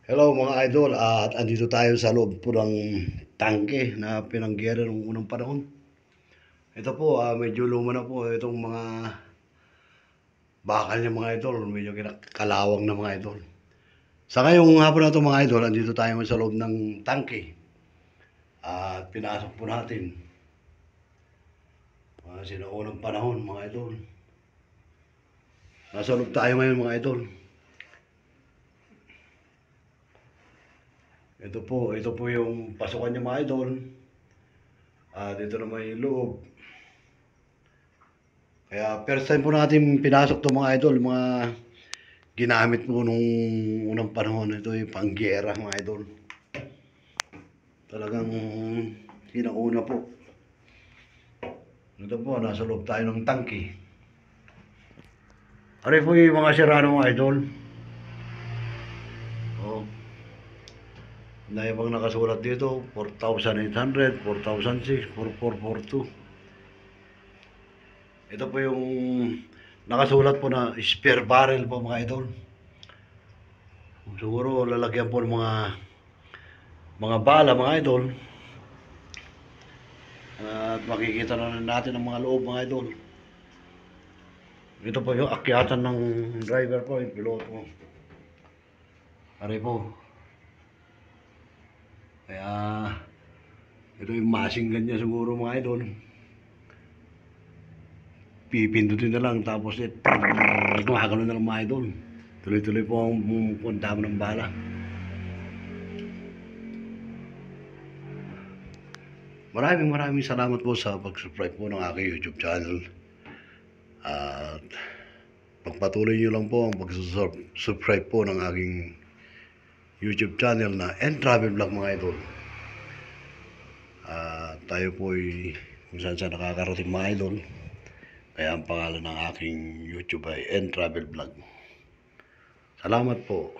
Hello mga idol, at andito tayo sa loob po ng tangke na pinangyari noong unang panahon. Ito po, medyo luma na po itong mga bakal niya mga idol, medyo kalawang na mga idol. Sa ngayong hapon na ito mga idol, andito tayo sa loob ng tangke at pinasok po natin mga sinaunang panahon mga idol. Nasa loob tayo ngayon mga idol. Ito po yung pasukan niya mga idol. Dito naman yung loob. Kaya first time po natin pinasok to mga idol, mga ginamit po nung unang panahon. Ito yung panggera mga idol. Talagang sinauna po. Ito po, nasa loob tayo ng tangke. Ano po yung mga sirano mga idol? Oh. Na ibang nakasulat dito, 4,800, 4,006, 4,442. Ito po yung nakasulat po na spare barrel po mga idol. Siguro lalagyan po ng mga bala mga idol. At makikita na natin ang mga loob mga idol. Ito po yung akyatan ng driver po, yung piloto. Ari po. Kaya ito yung machine gun niya siguro mga idol. Pipindutin na lang tapos gumagano na lang mga idol. Tuloy-tuloy po ang dami ng bala. Maraming salamat po sa pag-subscribe po ng aking YouTube channel. At pagpatuloy nyo lang po ang pag-subscribe po ng aking YouTube channel na End Travel Vlog mga idol. Tayo po ay kung saan nakakarating mga idol. Kaya ang pangalan ng aking YouTube ay End Travel Vlog. Salamat po.